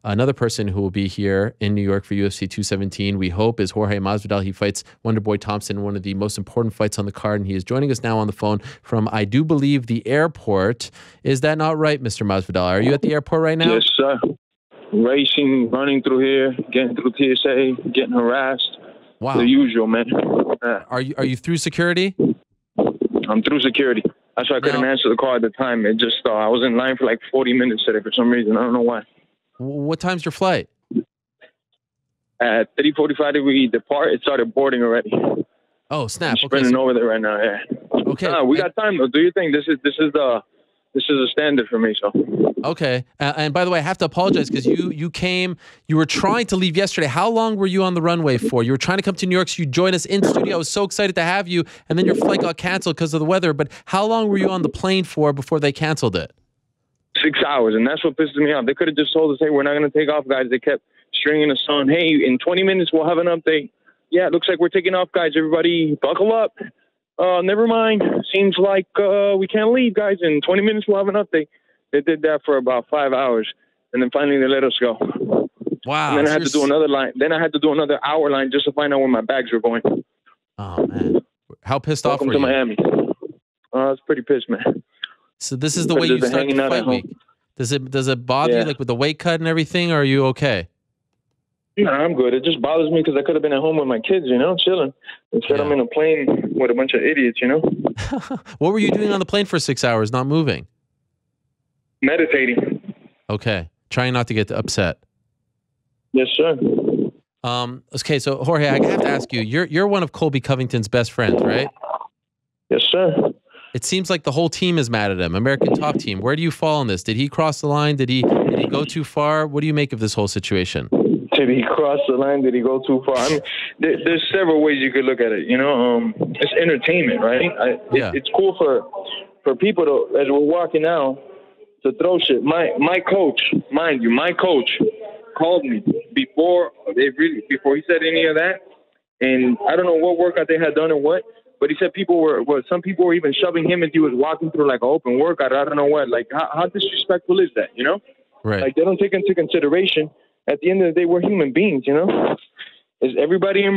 Another person who will be here in New York for UFC 217, we hope, is Jorge Masvidal. He fights Wonderboy Thompson, one of the most important fights on the card, and he is joining us now on the phone from, I do believe, the airport. Is that not right, Mr. Masvidal? Are you at the airport right now? Yes, sir. Racing, running through here, getting through TSA, getting harassed. Wow. The usual, man. Are you through security? I'm through security. That's why I couldn't answer the call at the time. It just, I was in line for like 40 minutes today for some reason. I don't know why. What time's your flight? At 3:45 we depart. It started boarding already. Oh, snap. I'm sprinting over there right now, yeah. Okay. We got time, though. Do you think this is a standard for me, so. Okay. And by the way, I have to apologize because you were trying to leave yesterday. How long were you on the runway for? You were trying to come to New York, so you joined us in studio. I was so excited to have you, and then your flight got canceled because of the weather. But how long were you on the plane for before they canceled it? 6 hours, and that's what pisses me off. They could have just told us, hey, we're not going to take off, guys. They kept stringing us on. Hey, in 20 minutes, we'll have an update. Yeah, it looks like we're taking off, guys. Everybody buckle up. Never mind. Seems like we can't leave, guys. In 20 minutes, we'll have an update. They did that for about 5 hours, and then finally they let us go. Wow. And then I had to do another line. Then I had to do another hour line just to find out where my bags were going. Oh, man. How pissed off were you? Welcome to Miami. I was pretty pissed, man. So this is the way you start the fight week. Does it bother you, like with the weight cut and everything, or are you okay? No, I'm good. It just bothers me because I could have been at home with my kids, chilling. Instead, I'm in a plane with a bunch of idiots, What were you doing on the plane for 6 hours, not moving? Meditating. Okay. Trying not to get upset. Yes, sir. Okay, so Jorge, I have to ask you, you're one of Colby Covington's best friends, right? Yes, sir. It seems like the whole team is mad at him. American Top Team. Where do you fall on this? Did he cross the line? Did he go too far? What do you make of this whole situation? Did he cross the line? Did he go too far? I mean, there's several ways you could look at it. It's entertainment, right? It's cool for people to, as we're walking out, to throw shit. My coach, mind you, called me before he said any of that, and I don't know what workout they had done or what, but he said some people were even shoving him as he was walking through like an open workout. I don't know what. Like how disrespectful is that? Right. Like they don't take into consideration. At the end of the day, we're human beings. Is everybody does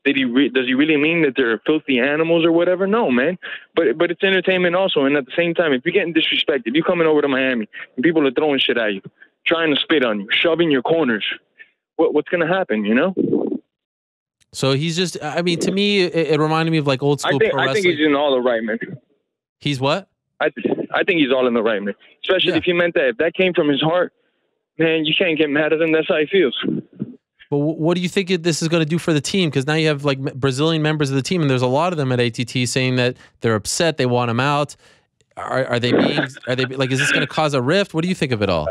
he really mean that they're filthy animals or whatever? No, man. But it's entertainment also. And at the same time, if you're getting disrespected, you coming over to Miami and people are throwing shit at you, trying to spit on you, shoving your corners, what's going to happen, So he's just, I mean, to me, it reminded me of like old school pro wrestling. I think he's in all the right, man. He's what? I think he's all in the right, man. Especially if he meant that. If that came from his heart, man, you can't get mad at him. That's how he feels. But what do you think this is going to do for the team? Because now you have like Brazilian members of the team, and there's a lot of them at ATT saying that they're upset, they want him out. Are they like? Is this going to cause a rift? What do you think of it all?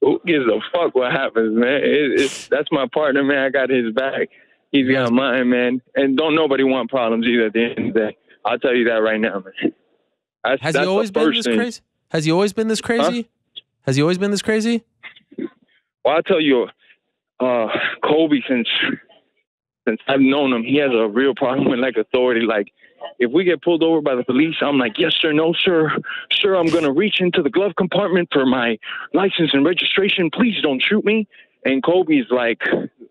Who gives a fuck what happens, man? That's my partner, man. I got his back. He's got mine, man. And don't nobody want problems either. At the end of the day, I'll tell you that right now, man. Has he always been this crazy? Has he always been this crazy? Huh? Has he always been this crazy? Well, I'll tell you, Colby, since I've known him, he has a real problem with like authority. Like, if we get pulled over by the police, I'm like, yes, sir, no, sir. Sir, I'm going to reach into the glove compartment for my license and registration. Please don't shoot me. And Colby's like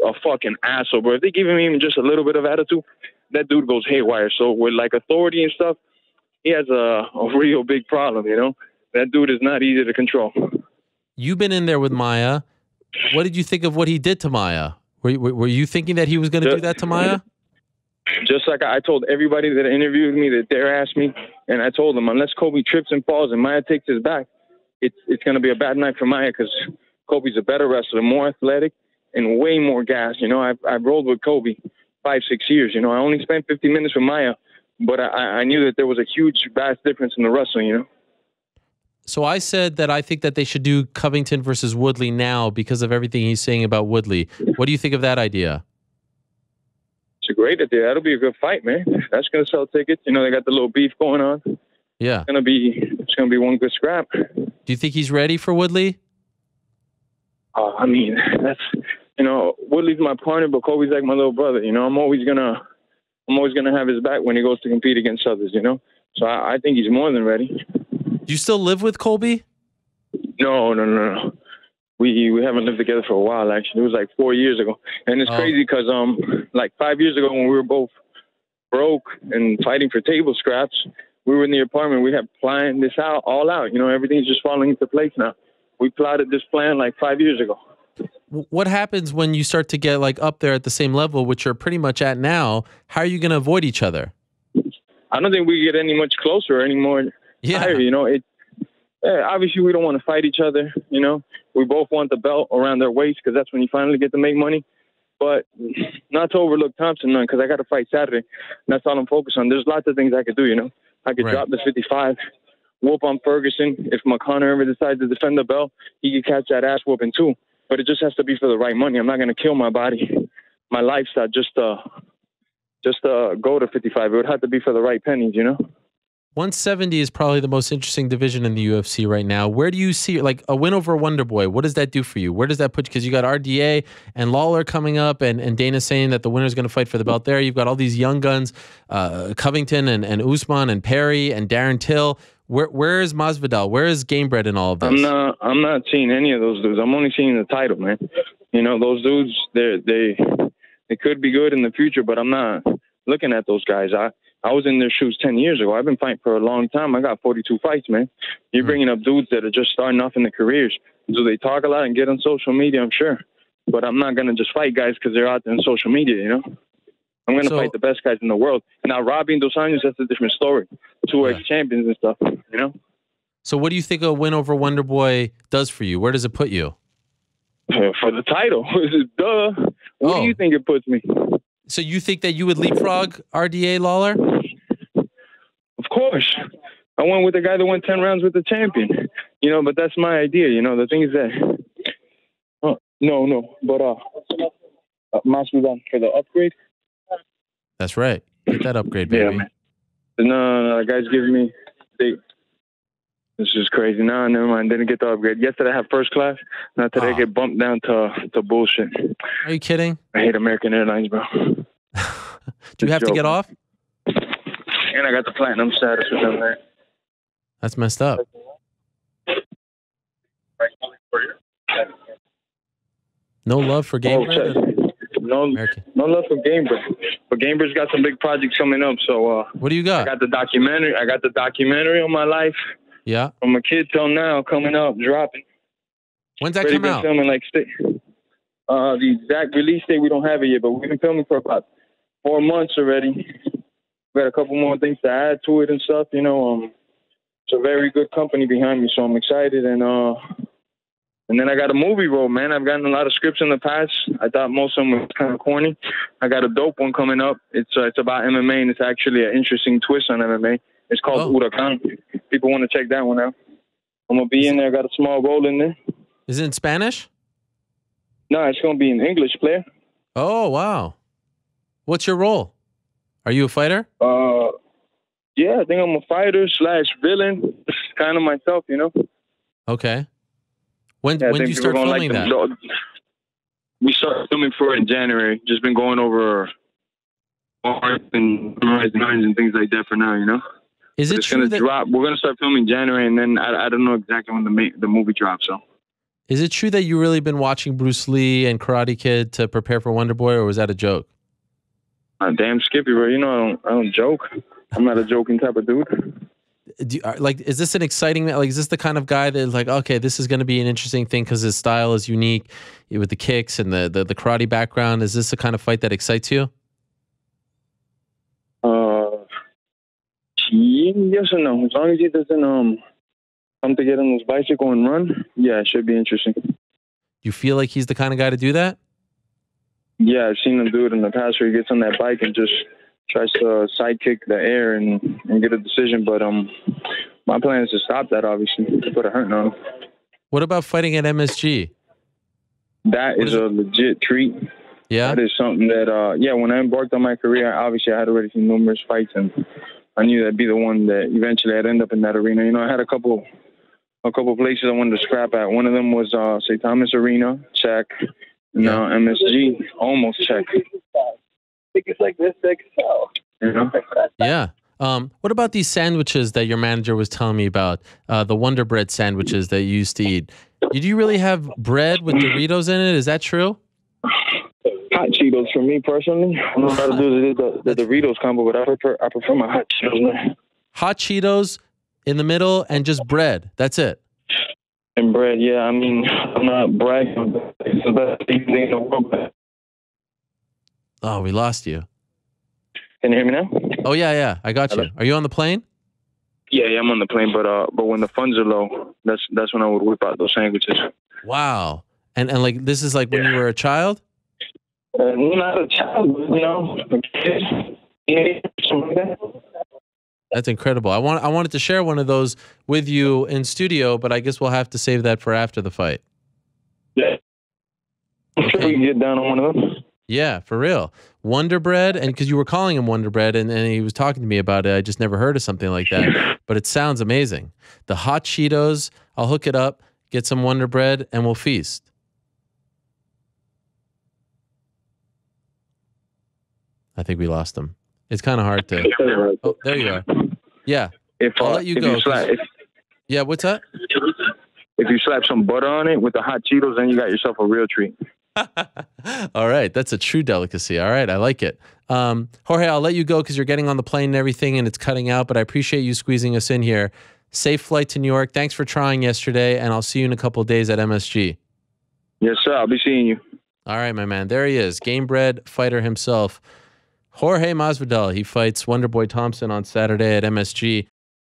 a fucking asshole, bro. If they give him even just a little bit of attitude, that dude goes haywire. So with like authority and stuff, he has a real big problem, That dude is not easy to control. You've been in there with Maya. What did you think of what he did to Maya? Were you thinking that he was going to do that to Maya? Just like I told everybody that interviewed me, that dare asked me, and I told them, unless Colby trips and falls and Maya takes his back, it's going to be a bad night for Maya because Colby's a better wrestler, more athletic, and way more gas. I've rolled with Colby 5-6 years. I only spent 50 minutes with Maya, but I knew that there was a huge, vast difference in the wrestling, So I said that I think that they should do Covington versus Woodley now because of everything he's saying about Woodley. What do you think of that idea? It's a great idea. That'll be a good fight, man. That's going to sell tickets. They got the little beef going on. Yeah. It's gonna be one good scrap. Do you think he's ready for Woodley? I mean, that's Woodley's my partner, but Colby's like my little brother. I'm always gonna have his back when he goes to compete against others. So I think he's more than ready. Do you still live with Colby? No, no, no, no. We haven't lived together for a while, actually. It was like 4 years ago. And it's crazy because, like 5 years ago when we were both broke and fighting for table scraps, we were in the apartment. We had planned this all out. You know, everything's just falling into place now. We plotted this plan like 5 years ago. What happens when you start to get like up there at the same level, which you're pretty much at now? How are you going to avoid each other? I don't think we get any much closer or any more higher, you know. Obviously, we don't want to fight each other, you know. We both want the belt around their waist because that's when you finally get to make money. But not to overlook Thompson, man, because I got to fight Saturday. That's all I'm focused on. There's lots of things I could do, you know. I could drop the 55, whoop on Ferguson. If McConnor ever decides to defend the belt, he could catch that ass whooping too. But it just has to be for the right money. I'm not going to kill my body, my lifestyle, just to go to 55. It would have to be for the right pennies, you know. 170 is probably the most interesting division in the UFC right now. Where do you see, like, a win over Wonderboy? What does that do for you? Where does that put you? Because you got RDA and Lawler coming up, and Dana saying that the winner's going to fight for the belt there. You've got all these young guns, Covington and Usman and Perry and Darren Till. Where is Masvidal? Where is Gamebred in all of this? I'm not seeing any of those dudes. I'm only seeing the title, man. You know, those dudes, they could be good in the future, but I'm not looking at those guys. I was in their shoes 10 years ago. I've been fighting for a long time. I got 42 fights, man. You're bringing up dudes that are just starting off in their careers. Do they talk a lot and get on social media? I'm sure. But I'm not going to just fight guys because they're out there on social media, you know? I'm going to fight the best guys in the world. Now, Robbie and Dos Anjos, that's a different story. 2 ex-champions and stuff, you know? So what do you think a win over Wonderboy does for you? Where does it put you? For the title. Duh. Where do you think it puts me? So you think that you would leapfrog RDA Lawler? Of course. I went with the guy that won 10 rounds with the champion. You know, but that's my idea. You know, the thing is that... No. But Masvidal for the upgrade? That's right. Get that upgrade, baby. Yeah, man. No. The guy's giving me... This is crazy. No, never mind. Didn't get the upgrade. Yesterday I had first class. Now today I get bumped down to bullshit. Are you kidding? I hate American Airlines, bro. Do you have to get off? And I got the platinum status with them there. That's messed up. No love for Gamebred? No love for Gamebred. But Gamebred's got some big projects coming up. So what do you got? I got the documentary on my life. Yeah. From a kid till now, coming up, dropping. When's that come out? Filming the exact release date, we don't have it yet, but we've been filming for about 4 months already. We got a couple more things to add to it and stuff. You know, it's a very good company behind me, so I'm excited. And then I got a movie role, man. I've gotten a lot of scripts in the past. I thought most of them were kind of corny. I got a dope one coming up. It's about MMA, and it's actually an interesting twist on MMA. It's called Huracan. People want to check that one out. I'm going to be in there. I got a small role in there. Is it in Spanish? No, it's going to be in English, player. Oh, wow. What's your role? Are you a fighter? Yeah, I think I'm a fighter / villain. Kind of myself, you know? Okay. When did you start filming that? We started filming for it in January. Just been going over and things like that for now, you know? Is it true that drop? We're going to start filming January, and then I don't know exactly when the movie drops, so. Is it true that you really been watching Bruce Lee and Karate Kid to prepare for Wonderboy, or was that a joke? Damn Skippy, bro. You know I don't joke. I'm not a joking type of dude. Is this an exciting, like, is this the kind of guy that is like, okay, this is going to be an interesting thing because his style is unique with the kicks and the karate background? Is this the kind of fight that excites you? Yes or no. As long as he doesn't come to get on his bicycle and run, yeah, it should be interesting. You feel like he's the kind of guy to do that? Yeah, I've seen him do it in the past where he gets on that bike and just tries to sidekick the air and get a decision. But my plan is to stop that, obviously, to put a hurt on him. What about fighting at MSG? That is a legit treat. Yeah? That is something that, when I embarked on my career, obviously I had already seen numerous fights, and I knew that'd be the one that eventually I'd end up in that arena. You know, I had a couple places I wanted to scrap at. One of them was St. Thomas Arena, check. No, MSG, almost check. I think it's like this big, so. You know? Yeah. What about these sandwiches that your manager was telling me about? The Wonder Bread sandwiches that you used to eat. Did you really have bread with Doritos in it? Is that true? Hot Cheetos for me personally. I don't know how to do the Doritos combo, but I prefer my hot Cheetos, man. Hot Cheetos in the middle and just bread. That's it. And bread, yeah. I mean, I'm not bragging, but it's the best thing in the world. Oh, we lost you. Can you hear me now? Oh, yeah. I got you. Are you on the plane? Yeah, I'm on the plane, but when the funds are low, that's when I would whip out those sandwiches. Wow. And like this is like when you were a child? Not a child, but, a kid. Yeah, something like that. That's incredible. I wanted to share one of those with you in studio, but I guess we'll have to save that for after the fight. Yeah. I'm sure we can get down on one of them. Yeah, for real. Wonder Bread, and because you were calling him Wonder Bread, and he was talking to me about it. I just never heard of something like that, but it sounds amazing. The hot Cheetos, I'll hook it up, get some Wonder Bread, and we'll feast. I think we lost him. It's kind of hard to... Oh, there you are. Yeah, I'll let you go. Yeah, what's that? If you slap some butter on it with the hot Cheetos, then you got yourself a real treat. All right. That's a true delicacy. All right. I like it. Jorge, I'll let you go because you're getting on the plane and everything and it's cutting out, but I appreciate you squeezing us in here. Safe flight to New York. Thanks for trying yesterday, and I'll see you in a couple of days at MSG. Yes, sir. I'll be seeing you. All right, my man. There he is. Game bred fighter himself. Jorge Masvidal. He fights Wonderboy Thompson on Saturday at MSG.